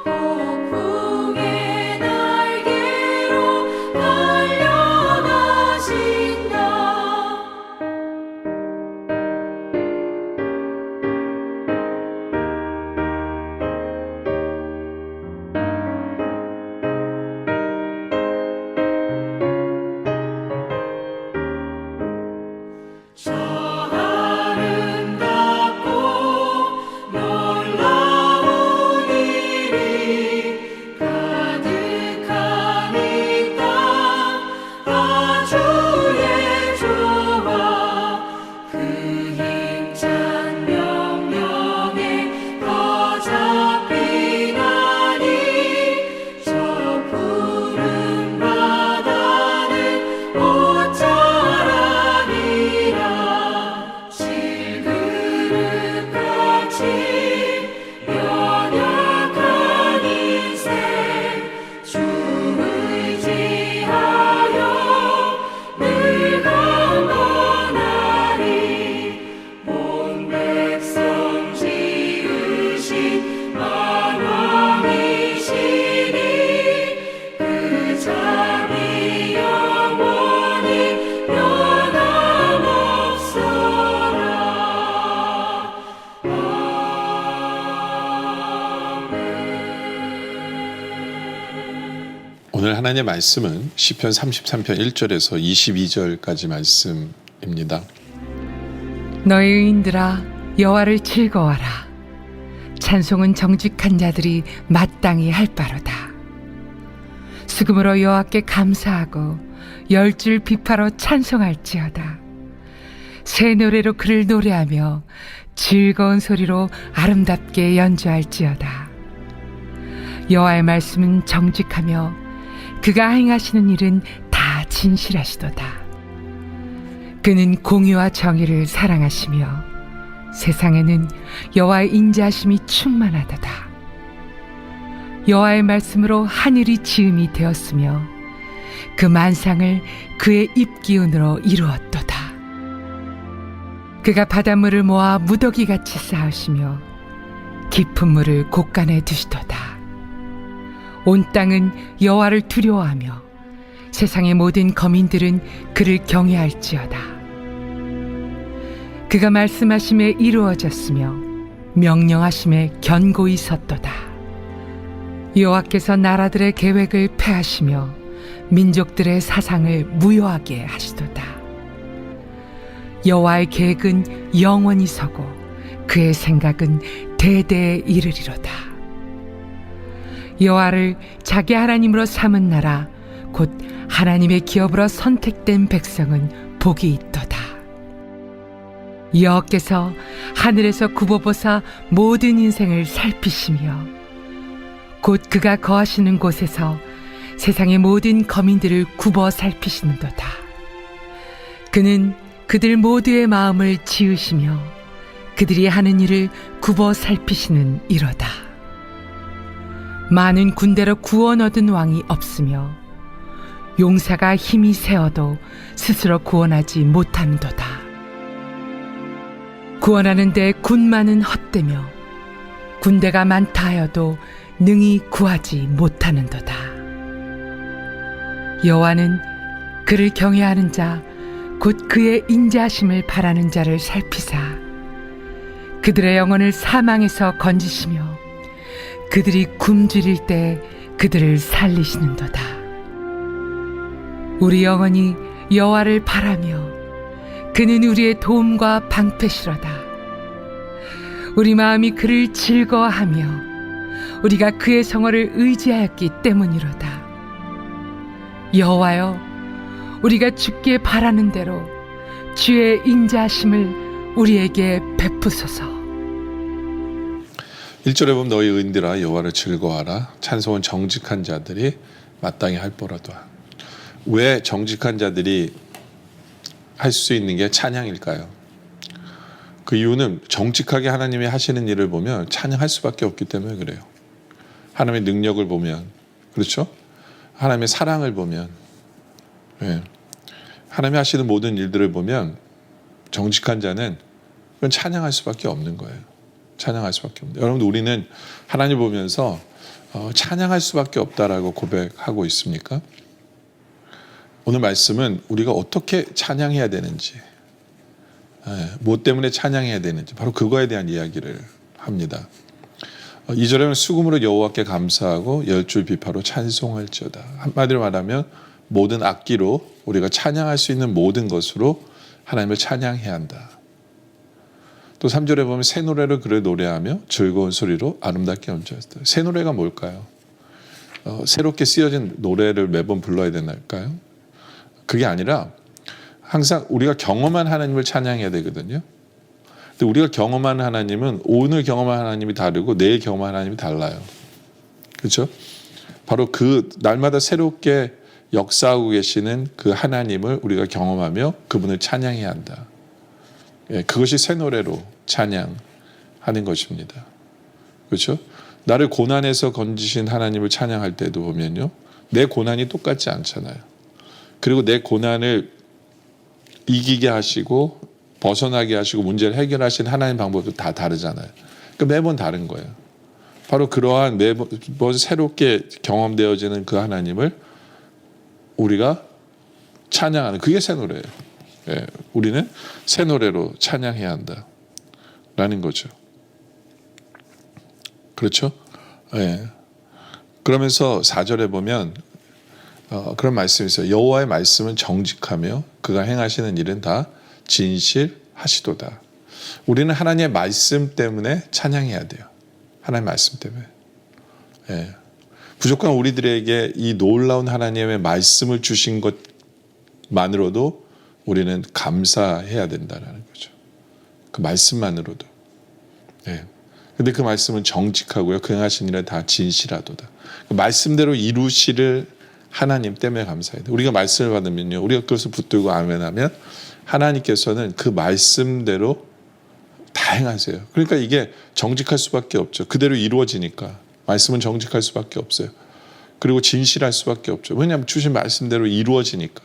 폭풍의 날개로 달려가신다. 저 아름답고 놀라운 일이 가득한 이 땅 아주 예조와 그 힘찬 명령에 더 잡히나니 저 푸른 바다는 옷자락이라 질그릇같이 연약한 인생 주 의지하여 늘 강건하리. 온 백성 지으신 만왕이시니 그 자비 영원히 변함없어라. 오늘 하나님의 말씀은 시편 33편 1절에서 22절까지 말씀입니다. 너희 의인들아 여호와를 즐거워하라. 찬송은 정직한 자들이 마땅히 할 바로다. 수금으로 여호와께 감사하고 열줄 비파로 찬송할지어다. 새 노래로 그를 노래하며 즐거운 소리로 아름답게 연주할지어다. 여호와의 말씀은 정직하며 그가 행하시는 일은 다 진실하시도다. 그는 공의와 정의를 사랑하시며 세상에는 여호와의 인자하심이 충만하도다. 여호와의 말씀으로 하늘이 지음이 되었으며 그 만상을 그의 입기운으로 이루었도다. 그가 바닷물을 모아 무더기같이 쌓으시며 깊은 물을 곳간에 두시도다. 온 땅은 여호와를 두려워하며 세상의 모든 거민들은 그를 경외할지어다. 그가 말씀하심에 이루어졌으며 명령하심에 견고히 섰도다. 여호와께서 나라들의 계획을 폐하시며 민족들의 사상을 무효하게 하시도다. 여호와의 계획은 영원히 서고 그의 생각은 대대에 이르리로다. 여호와를 자기 하나님으로 삼은 나라 곧 하나님의 기업으로 선택된 백성은 복이 있도다. 여호와께서 하늘에서 굽어보사 모든 인생을 살피시며 곧 그가 거하시는 곳에서 세상의 모든 거민들을 굽어 살피시는도다. 그는 그들 모두의 마음을 지으시며 그들이 하는 일을 굽어 살피시는 이로다. 많은 군대로 구원 얻은 왕이 없으며 용사가 힘이 세어도 스스로 구원하지 못하는도다. 구원하는데 군마는 헛되며 군대가 많다 하여도 능히 구하지 못하는도다. 여호와는 그를 경외하는 자 곧 그의 인자하심을 바라는 자를 살피사 그들의 영혼을 사망에서 건지시며 그들이 굶주릴 때 그들을 살리시는도다. 우리 영혼이 여호와를 바라며 그는 우리의 도움과 방패시로다. 우리 마음이 그를 즐거워하며 우리가 그의 성호를 의지하였기 때문이로다. 여호와여, 우리가 주께 바라는 대로 주의 인자하심을 우리에게 베푸소서. 1절에 보면 너희 의인들아 여호와를 즐거워하라. 찬송은 정직한 자들이 마땅히 할 보라도다. 왜 정직한 자들이 할 수 있는 게 찬양일까요? 그 이유는 정직하게 하나님이 하시는 일을 보면 찬양할 수밖에 없기 때문에 그래요. 하나님의 능력을 보면, 그렇죠? 하나님의 사랑을 보면, 네. 하나님이 하시는 모든 일들을 보면 정직한 자는 그건 찬양할 수밖에 없는 거예요. 찬양할 수밖에 없습니다. 여러분들 우리는 하나님 보면서 찬양할 수밖에 없다라고 고백하고 있습니까? 오늘 말씀은 우리가 어떻게 찬양해야 되는지, 뭐 때문에 찬양해야 되는지 바로 그거에 대한 이야기를 합니다. 2절에는 수금으로 여호와께 감사하고 열줄 비파로 찬송할지어다. 한마디로 말하면 모든 악기로 우리가 찬양할 수 있는 모든 것으로 하나님을 찬양해야 한다. 또 3절에 보면 새 노래로 그를 노래하며 즐거운 소리로 아름답게 얹어졌다. 새 노래가 뭘까요? 새롭게 쓰여진 노래를 매번 불러야 되나요? 그게 아니라 항상 우리가 경험한 하나님을 찬양해야 되거든요. 근데 우리가 경험하는 하나님은 오늘 경험한 하나님이 다르고 내일 경험한 하나님이 달라요. 그렇죠? 바로 그 날마다 새롭게 역사하고 계시는 그 하나님을 우리가 경험하며 그분을 찬양해야 한다. 그것이 새 노래로 찬양하는 것입니다. 그렇죠? 나를 고난에서 건지신 하나님을 찬양할 때도 보면요, 내 고난이 똑같지 않잖아요. 그리고 내 고난을 이기게 하시고 벗어나게 하시고 문제를 해결하신 하나님 방법도 다 다르잖아요. 그러니까 매번 다른 거예요. 바로 그러한 매번 새롭게 경험되어지는 그 하나님을 우리가 찬양하는, 그게 새 노래예요. 우리는 새 노래로 찬양해야 한다라는 거죠. 그렇죠? 그러면서 4절에 보면 그런 말씀이 있어요. 여호와의 말씀은 정직하며 그가 행하시는 일은 다 진실하시도다. 우리는 하나님의 말씀 때문에 찬양해야 돼요. 하나님의 말씀 때문에. 무조건 우리들에게 이 놀라운 하나님의 말씀을 주신 것만으로도 우리는 감사해야 된다는 거죠. 그 말씀만으로도. 근데 그 말씀은 정직하고요. 그 행하신 일은 다 진실하도다. 그 말씀대로 이루시를 하나님 때문에 감사해야 돼요. 우리가 말씀을 받으면요, 우리가 그것을 붙들고 아멘하면 하나님께서는 그 말씀대로 다 행하세요. 그러니까 이게 정직할 수밖에 없죠. 그대로 이루어지니까. 말씀은 정직할 수밖에 없어요. 그리고 진실할 수밖에 없죠. 왜냐하면 주신 말씀대로 이루어지니까.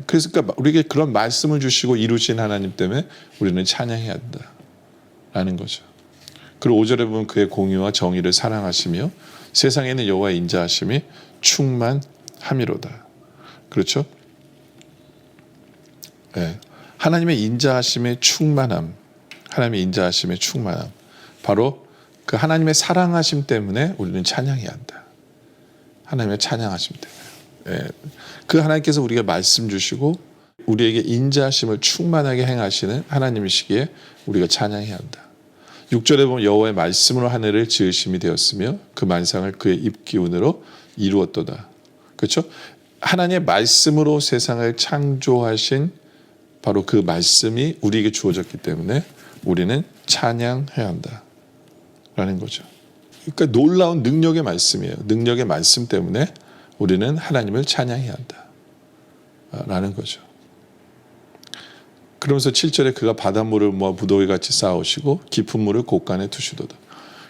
그래서 우리에게 그런 말씀을 주시고 이루신 하나님 때문에 우리는 찬양해야 한다라는 거죠. 그리고 5절에 보면 그의 공의와 정의를 사랑하시며 세상에는 여호와의 인자하심이 충만함이로다. 그렇죠? 하나님의 인자하심의 충만함, 하나님의 인자하심의 충만함, 바로 그 하나님의 사랑하심 때문에 우리는 찬양해야 한다. 하나님의 찬양하심 때문에. 그 하나님께서 우리가 말씀 주시고 우리에게 인자하심을 충만하게 행하시는 하나님이시기에 우리가 찬양해야 한다. 6절에 보면 여호와의 말씀으로 하늘을 지으심이 되었으며 그 만상을 그의 입 기운으로 이루었도다. 그렇죠? 하나님의 말씀으로 세상을 창조하신 바로 그 말씀이 우리에게 주어졌기 때문에 우리는 찬양해야 한다라는 거죠. 그러니까 놀라운 능력의 말씀이에요. 능력의 말씀 때문에 우리는 하나님을 찬양해야 한다라는 거죠. 그러면서 7절에 그가 바닷물을 모아 무더기같이 쌓으시고 깊은 물을 곳간에 두시도다.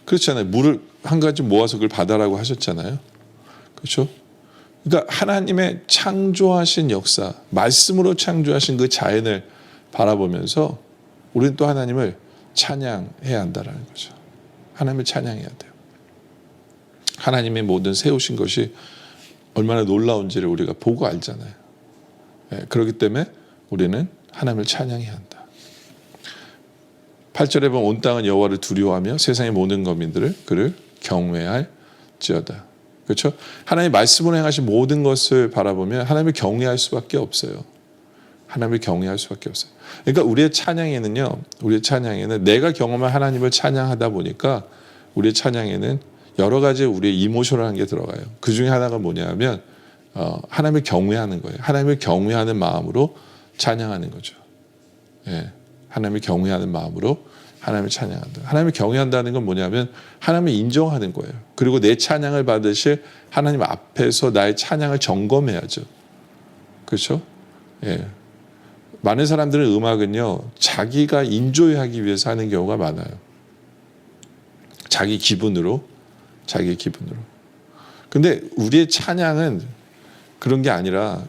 그렇잖아요. 물을 한 가지 모아서 그걸 바다라고 하셨잖아요. 그렇죠? 그러니까 하나님의 창조하신 역사, 말씀으로 창조하신 그 자연을 바라보면서 우리는 또 하나님을 찬양해야 한다는 거죠. 하나님을 찬양해야 돼요. 하나님의 모든 세우신 것이 얼마나 놀라운지를 우리가 보고 알잖아요. 그렇기 때문에 우리는 하나님을 찬양해야 한다. 8절에 보면 온 땅은 여호와를 두려워하며 세상의 모든 거민들을 그를 경외할지어다. 그렇죠? 하나님의 말씀으로 행하신 모든 것을 바라보면 하나님을 경외할 수밖에 없어요. 하나님을 경외할 수밖에 없어요. 그러니까 우리의 찬양에는 내가 경험한 하나님을 찬양하다 보니까 우리의 찬양에는 여러 가지 우리의 이모션이라는 게 들어가요. 그 중에 하나가 뭐냐면 하나님을 경외하는 거예요. 하나님을 경외하는 마음으로 찬양하는 거죠. 하나님을 경외하는 마음으로 하나님을 찬양한다. 하나님을 경외한다는 건 뭐냐면 하나님을 인정하는 거예요. 그리고 내 찬양을 받으실 하나님 앞에서 나의 찬양을 점검해야죠. 그렇죠? 많은 사람들은 음악은요, 자기가 인조이하기 위해서 하는 경우가 많아요. 자기 기분으로. 근데 우리의 찬양은 그런 게 아니라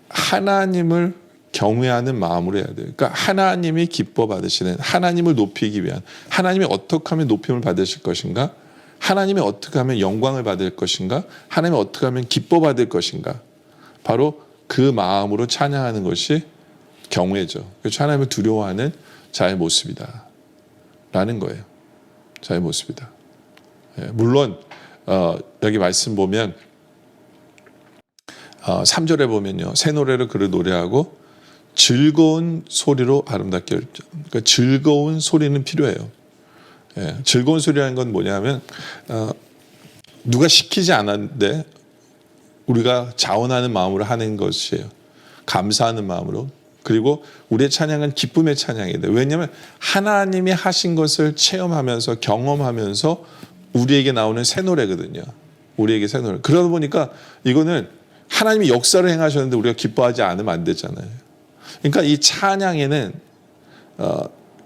하나님을 경외하는 마음으로 해야 돼요. 그러니까 하나님이 기뻐 받으시는, 하나님을 높이기 위한, 하나님이 어떻게 하면 높임을 받으실 것인가, 하나님이 어떻게 하면 영광을 받을 것인가, 하나님이 어떻게 하면 기뻐 받을 것인가, 바로 그 마음으로 찬양하는 것이 경외죠. 그렇죠? 하나님을 두려워하는 자의 모습이다 라는 거예요. 자의 모습이다. 물론 여기 말씀 보면 3절에 보면요, 새 노래로 그를 노래하고 즐거운 소리로 아름답게 읊죠. 그러니까 즐거운 소리는 필요해요. 즐거운 소리라는 건 뭐냐면 누가 시키지 않았는데 우리가 자원하는 마음으로 하는 것이에요. 감사하는 마음으로. 그리고 우리의 찬양은 기쁨의 찬양이에요. 왜냐하면 하나님이 하신 것을 체험하면서 경험하면서 우리에게 나오는 새 노래거든요. 우리에게 새 노래. 그러다 보니까 이거는 하나님이 역사를 행하셨는데 우리가 기뻐하지 않으면 안 되잖아요. 그러니까 이 찬양에는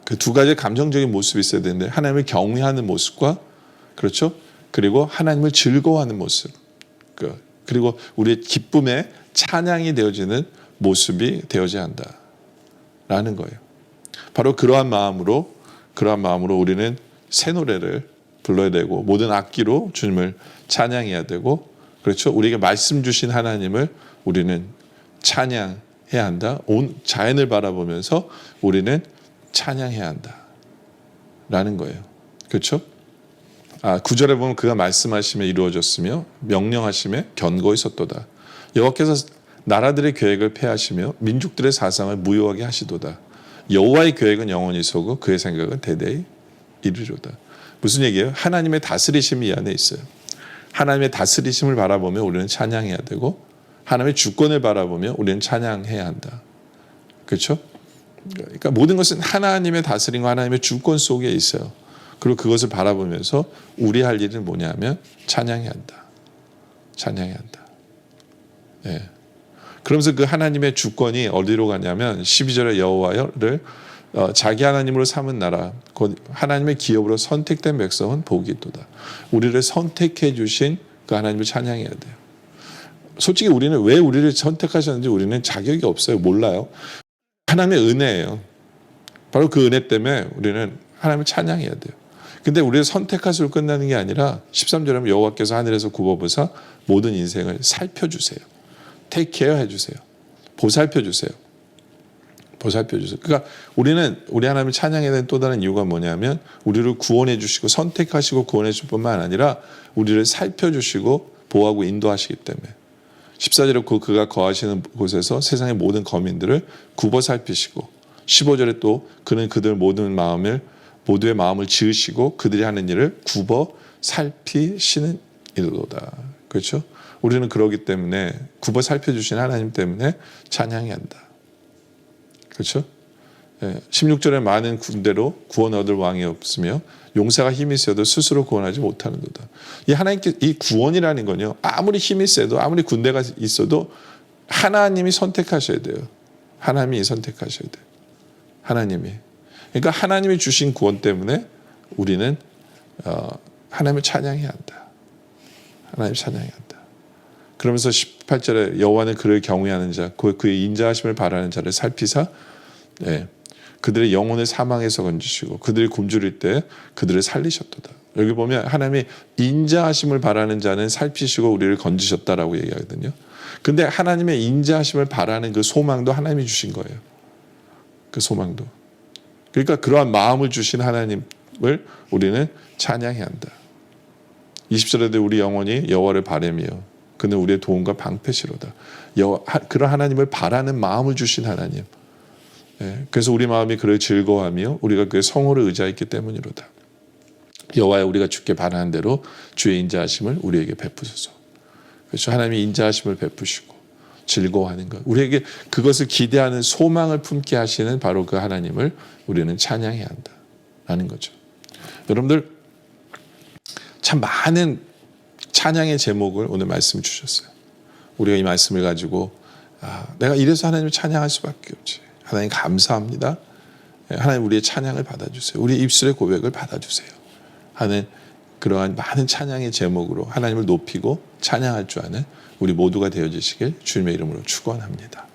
그 두 가지 감정적인 모습이 있어야 되는데, 하나님을 경외하는 모습과, 그렇죠? 그리고 하나님을 즐거워하는 모습, 그리고 우리의 기쁨의 찬양이 되어지는 모습이 되어져야 한다라는 거예요. 바로 그러한 마음으로 우리는 새 노래를 불러야 되고, 모든 악기로 주님을 찬양해야 되고, 그렇죠? 우리에게 말씀 주신 하나님을 우리는 찬양해야 한다. 온 자연을 바라보면서 우리는 찬양해야 한다라는 거예요. 그렇죠? 9절에 보면 그가 말씀하심에 이루어졌으며 명령하심에 견고히 섰도다. 여호와께서 나라들의 계획을 폐하시며 민족들의 사상을 무효하게 하시도다. 여호와의 계획은 영원히 서고 그의 생각은 대대히 이르리로다. 무슨 얘기예요? 하나님의 다스리심이 이 안에 있어요. 하나님의 다스리심을 바라보며 우리는 찬양해야 되고, 하나님의 주권을 바라보며 우리는 찬양해야 한다. 그렇죠? 그러니까 모든 것은 하나님의 다스림과 하나님의 주권 속에 있어요. 그리고 그것을 바라보면서 우리 할 일은 뭐냐면 찬양해야 한다. 찬양해야 한다. 그러면서 그 하나님의 주권이 어디로 가냐면 12절에 여호와를 자기 하나님으로 삼은 나라, 곧 하나님의 기업으로 선택된 백성은 복이 있도다. 우리를 선택해 주신 그 하나님을 찬양해야 돼요. 솔직히 우리는 왜 우리를 선택하셨는지 우리는 자격이 없어요. 몰라요. 하나님의 은혜예요. 바로 그 은혜 때문에 우리는 하나님을 찬양해야 돼요. 근데 우리를 선택하시고 끝나는 게 아니라 13절에 보면 여호와께서 하늘에서 굽어보사 모든 인생을 살펴주세요. 테이크 케어 해주세요. 보살펴주세요. 보살펴주세요. 그러니까 우리는 우리 하나님을 찬양해야 되는 또 다른 이유가 뭐냐면, 우리를 구원해 주시고 선택하시고 구원해 주실 뿐만 아니라 우리를 살펴주시고 보호하고 인도하시기 때문에. 14절에 그가 거하시는 곳에서 세상의 모든 거민들을 굽어 살피시고, 15절에 또 그는 그들 모두의 마음을 지으시고 그들이 하는 일을 굽어 살피시는 일로다. 그렇죠? 우리는 그러기 때문에 굽어 살펴주신 하나님 때문에 찬양해야 한다. 그렇죠? 16절에 많은 군대로 구원 얻을 왕이 없으며 용사가 힘이 세도 스스로 구원하지 못하는도다. 이 하나님께 이 구원이라는 건요, 아무리 힘이 세도 아무리 군대가 있어도 하나님이 선택하셔야 돼요. 하나님이 선택하셔야 돼요. 하나님이. 그러니까 하나님이 주신 구원 때문에 우리는 하나님을 찬양해야 한다. 하나님을 찬양해야 한다. 그러면서 18절에 여호와는 그를 경외하는 자, 그의 인자하심을 바라는 자를 살피사 그들의 영혼을 사망에서 건지시고 그들이 굶주릴 때 그들을 살리셨도다. 여기 보면 하나님이 인자하심을 바라는 자는 살피시고 우리를 건지셨다라고 얘기하거든요. 근데 하나님의 인자하심을 바라는 그 소망도 하나님이 주신 거예요. 그 소망도. 그러니까 그러한 마음을 주신 하나님을 우리는 찬양해야 한다. 20절에도 우리 영혼이 여호와를 바라며 그는 우리의 도움과 방패시로다. 그런 하나님을 바라는 마음을 주신 하나님. 그래서 우리 마음이 그를 즐거워하며 우리가 그의 성호를 의지하였기 때문이로다. 여호와여, 우리가 주께 바라는 대로 주의 인자하심을 우리에게 베푸소서. 그렇죠? 하나님이 인자하심을 베푸시고 즐거워하는 것, 우리에게 그것을 기대하는 소망을 품게 하시는 바로 그 하나님을 우리는 찬양해야 한다라는 거죠. 여러분들 참 많은 찬양의 제목을 오늘 말씀 주셨어요. 우리가 이 말씀을 가지고 내가 이래서 하나님을 찬양할 수밖에 없지. 하나님 감사합니다. 하나님 우리의 찬양을 받아주세요. 우리의 입술의 고백을 받아주세요. 하는 그러한 많은 찬양의 제목으로 하나님을 높이고 찬양할 줄 아는 우리 모두가 되어지시길 주님의 이름으로 축원합니다.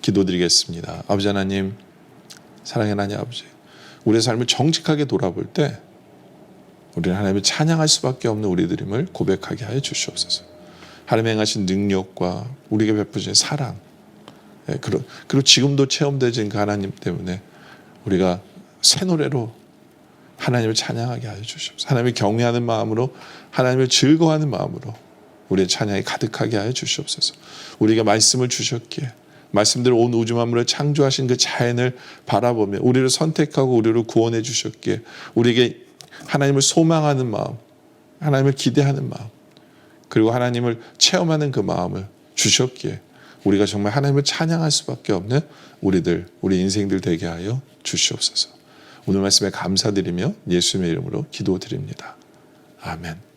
기도드리겠습니다. 아버지 하나님, 사랑의 하나님 아버지, 우리의 삶을 정직하게 돌아볼 때 우리는 하나님을 찬양할 수밖에 없는 우리들임을 고백하게 하여 주시옵소서. 하나님의 행하신 능력과 우리에게 베푸신 사랑, 그리고 지금도 체험되진 그 하나님 때문에 우리가 새 노래로 하나님을 찬양하게 하여 주시옵소서. 하나님을 경외하는 마음으로, 하나님을 즐거워하는 마음으로 우리의 찬양이 가득하게 하여 주시옵소서. 우리가 말씀을 주셨기에 말씀대로 온 우주 만물을 창조하신 그 자연을 바라보며 우리를 선택하고 우리를 구원해 주셨기에 우리에게 하나님을 소망하는 마음, 하나님을 기대하는 마음, 그리고 하나님을 체험하는 그 마음을 주셨기에 우리가 정말 하나님을 찬양할 수밖에 없는 우리 인생들 되게 하여 주시옵소서. 오늘 말씀에 감사드리며 예수님의 이름으로 기도드립니다. 아멘.